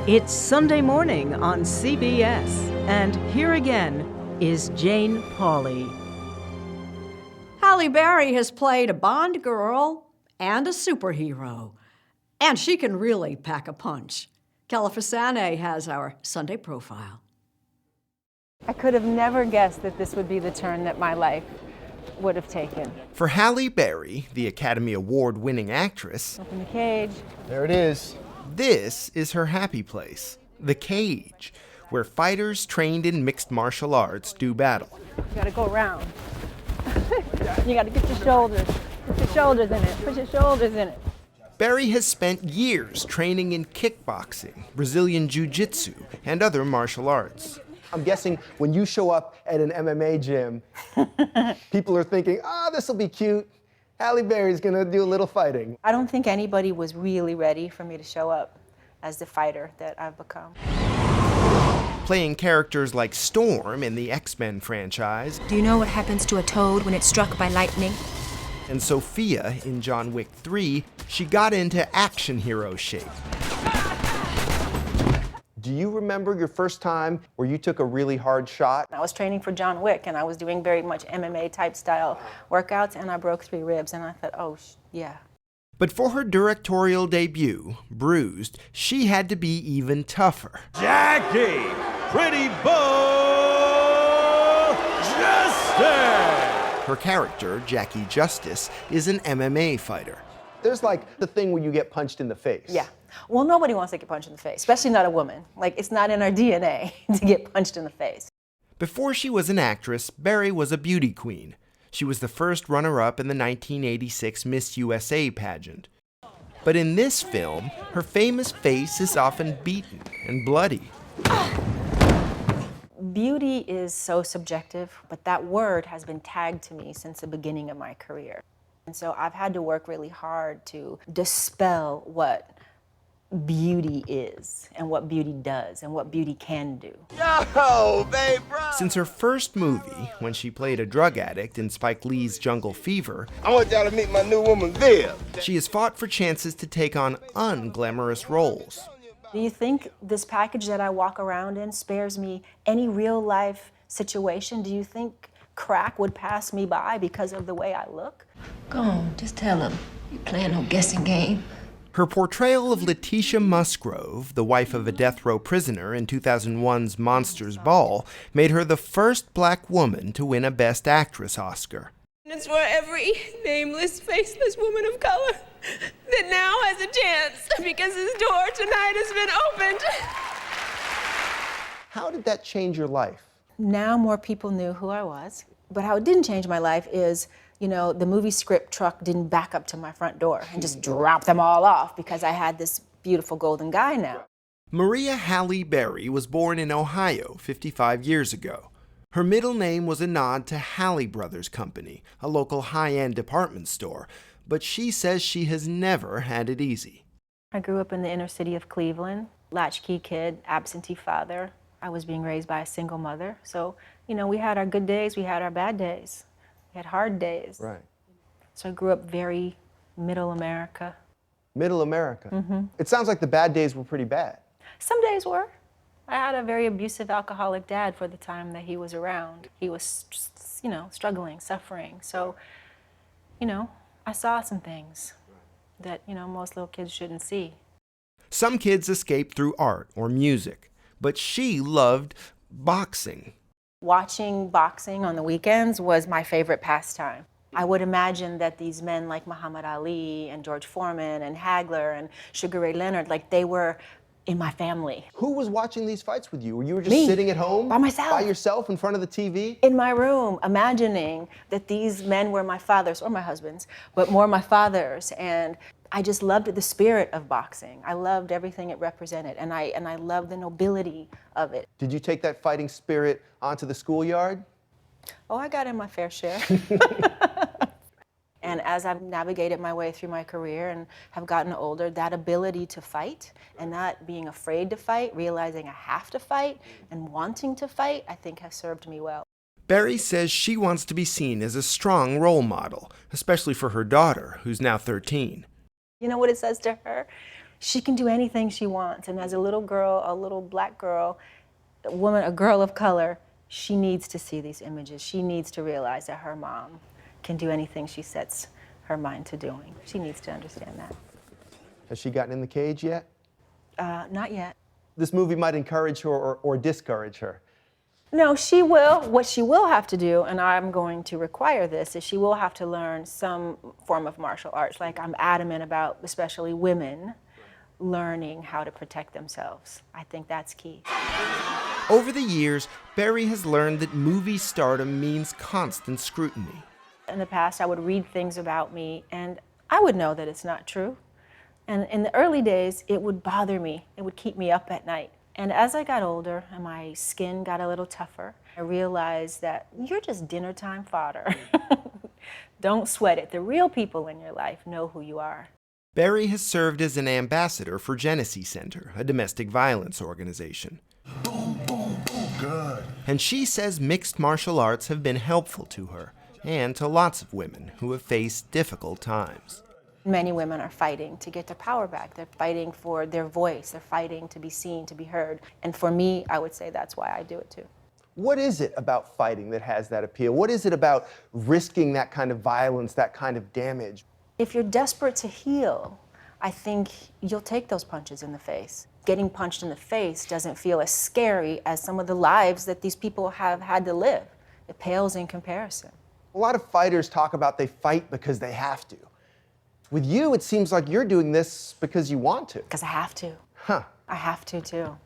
It's Sunday morning on CBS, and here again is Jane Pauley. Halle Berry has played a Bond girl and a superhero, and she can really pack a punch. Kelefa Sanneh has our Sunday profile. I could have never guessed that this would be the turn that my life would have taken. For Halle Berry, the Academy Award-winning actress, Open the cage. There it is. this is her happy place, the cage, where fighters trained in mixed martial arts do battle. You gotta go around. You gotta get your shoulders. Put your shoulders in it. Put your shoulders in it. Berry has spent years training in kickboxing, Brazilian jiu-jitsu, and other martial arts. I'm guessing when you show up at an MMA gym, people are thinking, this will be cute. Halle Berry's gonna do a little fighting. I don't think anybody was really ready for me to show up as the fighter that I've become. Playing characters like Storm in the X-Men franchise, Do you know what happens to a toad when it's struck by lightning? and Sophia in John Wick 3, she got into action hero shape. Do you remember your first time where you took a really hard shot? I was training for John Wick, and I was doing very much MMA type style workouts, and I broke 3 ribs, and I thought, yeah. But for her directorial debut, Bruised, she had to be even tougher. Jackie, Pretty Bull Justice! Her character, Jackie Justice, is an MMA fighter. There's like the thing where you get punched in the face. Yeah. Well, nobody wants to get punched in the face, especially not a woman. Like, it's not in our DNA to get punched in the face. Before she was an actress, Berry was a beauty queen. She was the first runner-up in the 1986 Miss USA pageant. But in this film, her famous face is often beaten and bloody. Beauty is so subjective, but that word has been tagged to me since the beginning of my career. And so I've had to work really hard to dispel what beauty is and what beauty does and what beauty can do. Yo, babe, bro! Since her first movie, when she played a drug addict in Spike Lee's Jungle Fever, I want y'all to meet my new woman, Viv. she has fought for chances to take on unglamorous roles. Do you think this package that I walk around in spares me any real life situation? Do you think crack would pass me by because of the way I look? Go on, just tell him. You playing no guessing game. Her portrayal of Letitia Musgrove, the wife of a death row prisoner in 2001's Monsters Ball, made her the first black woman to win a Best Actress Oscar. It's for every nameless, faceless woman of color that now has a chance because his door tonight has been opened. How did that change your life? Now more people knew who I was. But how it didn't change my life is, the movie script truck didn't back up to my front door and just drop them all off because I had this beautiful golden guy now. Maria Halle Berry was born in Ohio 55 years ago. Her middle name was a nod to Halle Brothers Company, a local high-end department store, but she says she has never had it easy. I grew up in the inner city of Cleveland, latchkey kid, absentee father. I was being raised by a single mother. So, we had our good days, we had our bad days. We had hard days. Right. So I grew up very middle America. Middle America. Mm-hmm. It sounds like the bad days were pretty bad. Some days were. I had a very abusive alcoholic dad for the time that he was around. He was, struggling, suffering. So, I saw some things that, most little kids shouldn't see. Some kids escape through art or music, but she loved boxing. Watching boxing on the weekends was my favorite pastime. I would imagine that these men like Muhammad Ali and George Foreman and Hagler and Sugar Ray Leonard, like they were in my family. Who was watching these fights with you? You were just Me. sitting at home? By myself. By yourself in front of the TV? In my room, imagining that these men were my fathers, or my husbands, but more my fathers. And I just loved the spirit of boxing. I loved everything it represented, and I loved the nobility of it. Did you take that fighting spirit onto the schoolyard? Oh, I got in my fair share. And as I've navigated my way through my career and have gotten older, that ability to fight and not being afraid to fight, realizing I have to fight and wanting to fight, I think has served me well. Berry says she wants to be seen as a strong role model, especially for her daughter, who's now 13. You know what it says to her? She can do anything she wants. And as a little girl, a little black girl, a woman, a girl of color, she needs to see these images. She needs to realize that her mom can do anything she sets her mind to doing. She needs to understand that. Has she gotten in the cage yet? Not yet. This movie might encourage her or discourage her. No, she will. What she will have to do, and I'm going to require this, is she will have to learn some form of martial arts. Like I'm adamant about, especially women, learning how to protect themselves. I think that's key. Over the years, Berry has learned that movie stardom means constant scrutiny. In the past, I would read things about me, and I would know that it's not true. And in the early days, it would bother me. It would keep me up at night. And as I got older and my skin got a little tougher, I realized that you're just dinner time fodder. Don't sweat it. The real people in your life know who you are. Berry has served as an ambassador for Genesee Center, a domestic violence organization. Boom, boom, boom, good. And she says mixed martial arts have been helpful to her and to lots of women who have faced difficult times. Many women are fighting to get their power back. They're fighting for their voice. They're fighting to be seen, to be heard. And for me, I would say that's why I do it too. What is it about fighting that has that appeal? What is it about risking that kind of violence, that kind of damage? If you're desperate to heal, I think you'll take those punches in the face. Getting punched in the face doesn't feel as scary as some of the lives that these people have had to live. It pales in comparison. A lot of fighters talk about they fight because they have to. With you, it seems like you're doing this because you want to. Because I have to. Huh. I have to too.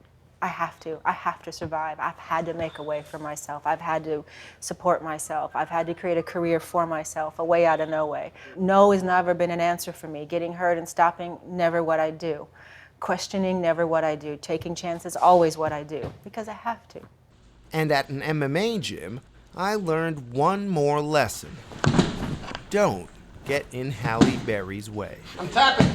I have to. I have to survive. I've had to make a way for myself. I've had to support myself. I've had to create a career for myself, a way out of no way. No has never been an answer for me. Getting hurt and stopping, never what I do. Questioning, never what I do. Taking chances, always what I do. Because I have to. And at an MMA gym, I learned one more lesson. Don't get in Halle Berry's way. I'm tapping.